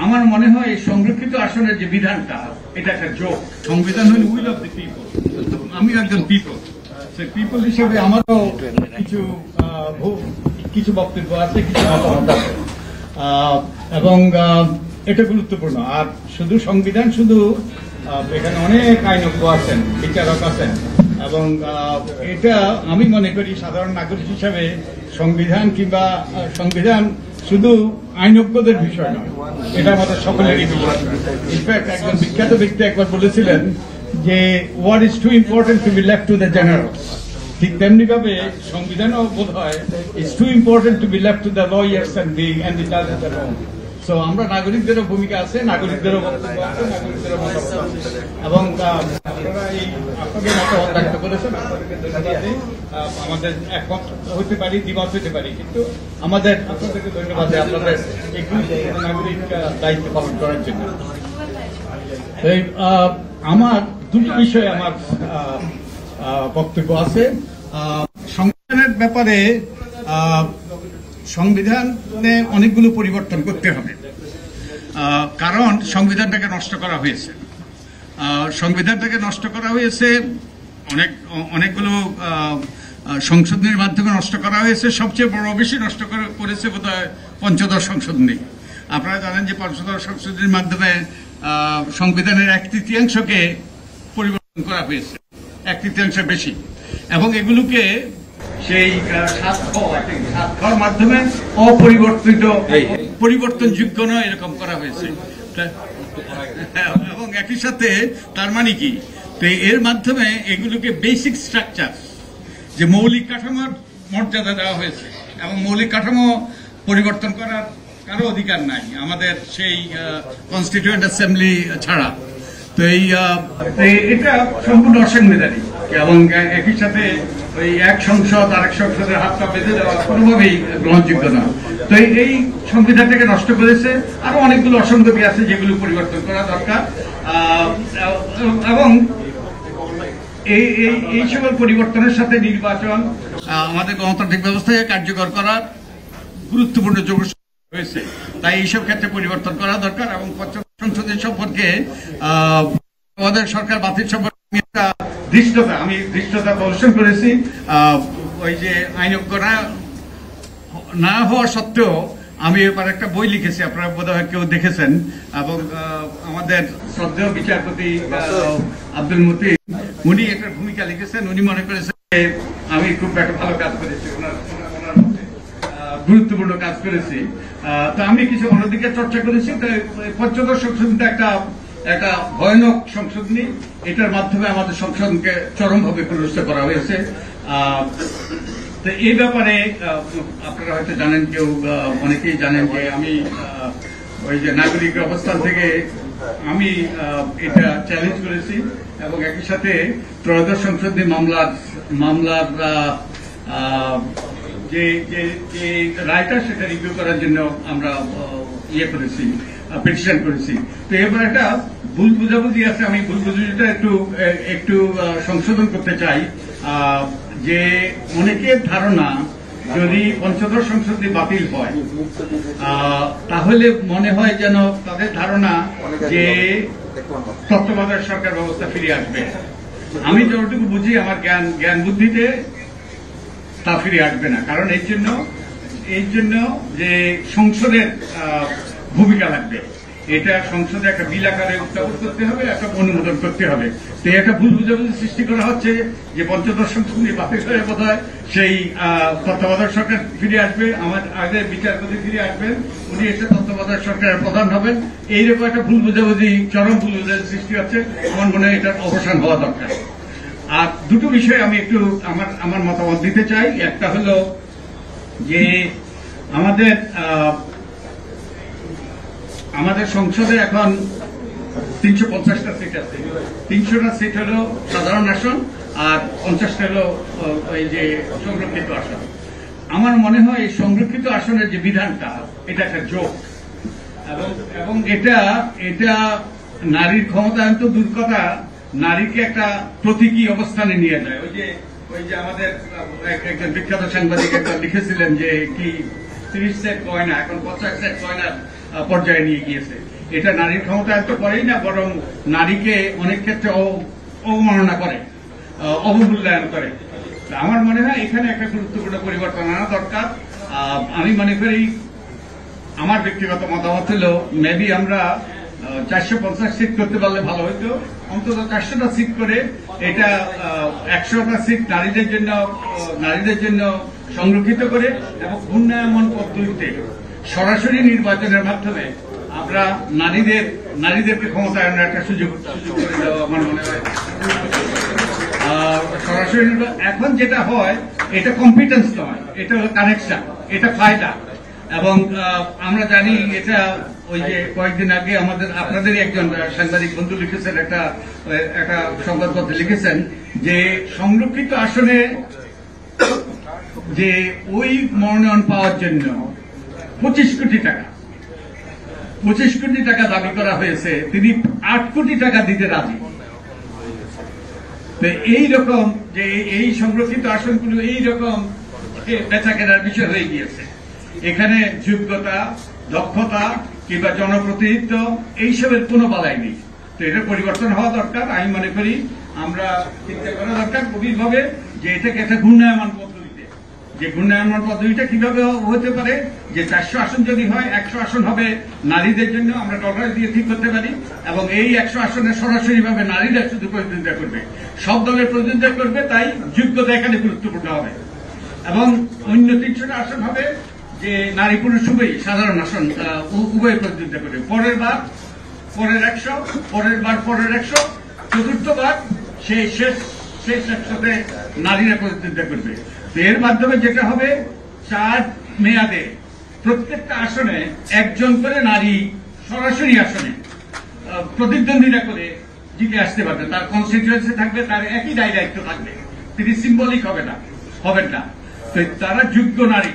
আমার মনে হয় এই সংরক্ষিত আসনের যে বিধানটা এটা একটা জোক। সংবিধান হল উইল অফ দ্য পিপল। আমি একজন পিপল, সেই পিপল হিসেবে আমারও কিছু বক্তব্য আছে, কিছু মতামত আছে, এবং এটা গুরুত্বপূর্ণ। আর শুধু সংবিধান, শুধু এখানে অনেক আইনজ্ঞ আছেন, বিচারক আছেন, এবং এটা আমি মনে করি সাধারণ নাগরিক হিসাবে সংবিধান শুধু আইনজ্ঞদের বিষয় নয়, এটা আমাদের সকলেরই বিষয়। ইনফ্যাক্ট একজন বিখ্যাত ব্যক্তি একবার বলেছিলেন যে what is too important to be left to the generals, ঠিক তেমনি ভাবে সংবিধানও বোধ হয় is too important to be left to the lawyers and the জাজেস এট হোম। সো আমরা নাগরিকদেরও ভূমিকা আছে, নাগরিকদেরও বক্তব্য আছে, নাগরিকদেরও মতামত আছে, এবং আপনারা এই আপনাদের মতামত ব্যক্ত করেছেন, আপনাদেরকে ধন্যবাদ দিই। আমাদের একমত হতে পারি, দ্বিমত হতে পারি, কিন্তু আপনাদেরকে ধন্যবাদ দিই আপনাদের এই নাগরিক দায়িত্ব পালন করার জন্য। আমার দুটো বিষয়ে আমার বক্তব্য আছে। সংবিধানের ব্যাপারে সংবিধানে অনেকগুলো পরিবর্তন করতে হবে, কারণ সংবিধানটাকে নষ্ট করা হয়েছে। সংবিধানটাকে নষ্ট করা হয়েছে অনেকগুলো সংশোধনীর মাধ্যমে নষ্ট করা হয়েছে। সবচেয়ে বেশি নষ্ট করেছে বোধহয় পঞ্চদশ সংশোধনী। আপনারা জানেন যে পঞ্চদশ সংশোধনীর মাধ্যমে সংবিধানের 1/3কে পরিবর্তন করা হয়েছে, 1/3 বেশি, এবং এগুলোকে সেই 7 খর মাধ্যমে পরিবর্তনযোগ্য নয় এরকম করা হয়েছে। এবং একই সাথে তার মানে কি, তো এর মাধ্যমে এগুলোকে বেসিক স্ট্রাকচার, যে মৌলিক কাঠামোর মর্যাদা দেওয়া হয়েছে, এবং মৌলিক কাঠামো পরিবর্তন করার কারো অধিকার নাই আমাদের সেই কনস্টিটিউয়েন্ট অ্যাসেম্বলি ছাড়া। তো এটা সম্পূর্ণ অসাংবিধানিক, এবং একই সাথে ওই এক সংসদ আরেক সংসদের হাত পা বেঁধে দেওয়া কোনোভাবেই গ্রহণযোগ্য না। তো এই সংবিধানটাকে নষ্ট করেছে। আরো অনেকগুলো অসঙ্গতি আছে যেগুলো পরিবর্তন করা দরকার, এবং এই সকল পরিবর্তনের সাথে নির্বাচন আমাদের গণতান্ত্রিক ব্যবস্থাকে কার্যকর করার গুরুত্বপূর্ণ যোগ হয়েছে। তাই এইসব ক্ষেত্রে পরিবর্তন করা দরকার, এবং সংসদের সম্পর্কে আমাদের সরকার বাতিল সম্পর্কে আমি ধৃষ্টতা প্রদর্শন করেছি। ওই যে আইনজ্ঞ না হওয়া সত্ত্বেও আমি এবার একটা বই লিখেছি, আপনারা বোধহয় কেউ দেখেছেন, এবং আমাদের শ্রদ্ধেয় বিচারপতি আব্দুল মতিন উনি একটা ভূমিকা লিখেছেন। উনি মনে করেছেন যে আমি খুব একটা ভালো কাজ করেছি, ওনার গুরুত্বপূর্ণ কাজ করেছি। তো আমি কিছু অন্যদিকে চর্চা করেছি। পঞ্চদশ সংশোধনীটা একটা ভয়ানক সংশোধনী, এটার মাধ্যমে আমাদের সংসদকে চরমভাবে প্ররোচিত করা হয়েছে। তো এই ব্যাপারে আপনারা হয়তো জানেন, কেউ অনেকেই জানেন যে আমি ওই যে নাগরিক অবস্থান থেকে আমি এটা চ্যালেঞ্জ করেছি, এবং একই সাথে ত্রয়োদশ সংশোধনী মামলার যে রায়টা সেটা রিভিউ করার জন্য আমরা করেছি, পিটিশন করেছি। তো এবার একটা ভুল বুঝাবুঝি আছে, আমি ভুল বুঝাবুঝিটা একটু সংশোধন করতে চাই। যে অনেকের ধারণা যদি পঞ্চদশ সংশোধনী বাতিল হয়, তাহলে মনে হয় যেন তাদের ধারণা যে তত্ত্বাবধায়ক সরকার ব্যবস্থা ফিরে আসবে। আমি যতটুকু বুঝি আমার জ্ঞান বুদ্ধিতে তা ফিরে আসবে না, কারণ এই জন্য যে সংসদের ভূমিকা লাগবে। এটা সংসদে একটা বিল আকারে উত্থাপন করতে হবে, একটা অনুমোদন করতে হবে। তো একটা ভুল বুঝাবুঝি সৃষ্টি করা হচ্ছে যে পঞ্চদশ সংশোধনী বাতিল হয়ে বোধহয় সেই তত্ত্বাবধায়ক সরকার ফিরে আসবে, আমার আগে বিচারপতি ফিরে আসবেন, উনি এসে তত্ত্বাবধায়ক সরকারের প্রধান হবেন। এইরকম একটা ভুল বুঝাবুঝি, চরম ভুল বুঝাবুঝি সৃষ্টি হচ্ছে। আমার মনে হয় এটার অবসান হওয়া দরকার। আর দুটো বিষয়ে আমি একটু আমার মতামত দিতে চাই। একটা হলো যে আমাদের সংসদে এখন 350টা সিট আছে। 300টা সিট হলো সাধারণ আসন, আর 50টা হলো ওই যে সংরক্ষিত আসন। আমার মনে হয় এই সংরক্ষিত আসনের যে বিধানটা, এটা একটা জোক, এবং এটা নারীর ক্ষমতায়ন তো দূর কথা, নারীকে একটা প্রতীকী অবস্থানে নিয়ে যায়। ওই যে আমাদের একজন বিখ্যাত সাংবাদিক একবার লিখেছিলেন যে কি 30 সেট গয়না এখন 50 সেট গয়নার পর্যায়ে নিয়ে গিয়েছে। এটা নারীর ক্ষমতায়ন তো করেই না, বরং নারীকে অনেক ক্ষেত্রে অবমাননা করে, অবমূল্যায়ন করে। আমার মনে হয় এখানে একটা গুরুত্বপূর্ণ পরিবর্তন আনা দরকার। আমি মনে করি, আমার ব্যক্তিগত মতামত হল মেবি আমরা 450 সিট করতে পারলে ভালো হতো, অন্তত 400টা সিট করে এটা 100টা সিট নারীদের জন্য সংরক্ষিত করে এবং ঘূর্ণায়মান পদ্ধতিতে সরাসরি নির্বাচনের মাধ্যমে আমরা নারীদেরকে ক্ষমতায়নের একটা সুযোগ করে দেওয়া আমার মনে হয়। সরাসরি এখন যেটা হয় এটা কম্পিটেন্স নয়, এটা হলো কানেকশন, এটা ফায়দা। এবং আমরা জানি এটা ওই যে কয়েকদিন আগে আপনাদেরই একজন সাংবাদিক বন্ধু লিখেছেন, একটা সংবাদপত্রে লিখেছেন যে সংরক্ষিত আসনে যে ওই মনোনয়ন পাওয়ার জন্য 25 কোটি টাকা দাবি করা হয়েছে, তিনি 8 কোটি টাকা দিতে রাজি। তো এইরকম যে এই সংরক্ষিত আসনগুলো এইরকম বেচা কেনার বিষয় হয়ে গিয়েছে। এখানে যোগ্যতা, দক্ষতা কিংবা জনপ্রতিনিধিত্ব এইসবের কোনো বালাই নেই। তো এটা পরিবর্তন হওয়া দরকার। আমি মনে করি আমরা চিন্তা করা দরকার গভীরভাবে যে এটাকে একটা ঘূর্ণায়মান পদ্ধতিতে, যে ঘূর্ণায়মান পদ্ধতিটা কিভাবে হতে পারে, যে 400 আসন যদি হয় 100 আসন হবে নারীদের জন্য, আমরা ডলার দিয়ে ঠিক করতে পারি, এবং এই 100 আসনে সরাসরি ভাবে নারীরা শুধু প্রতিদ্বন্দ্বিতা করবে, সব দলের প্রতিদ্বন্দ্বিতা করবে, তাই যোগ্যতা এখানে গুরুত্বপূর্ণ হবে। এবং অন্য 300টা আসন হবে যে নারী পুরুষ উভয়ই সাধারণ আসন, উভয় প্রতিদ্বন্দ্বিতা করবে। পরের 100, পরের 100, চতুর্থবার সেই শেষ 100তে নারীরা প্রতিদ্বন্দ্বিতা করবে। এর মাধ্যমে যেটা হবে, 4 মেয়াদে প্রত্যেকটা আসনে একজন করে নারী সরাসরি আসনে প্রতিদ্বন্দ্বিতা করে জিতে আসতে পারবে। তার কনস্টিটিউয়েন্সি থাকবে, তার একই দায়িত্ব থাকবে, তিনি সিম্বলিক হবেন না। তো তারা যোগ্য নারী।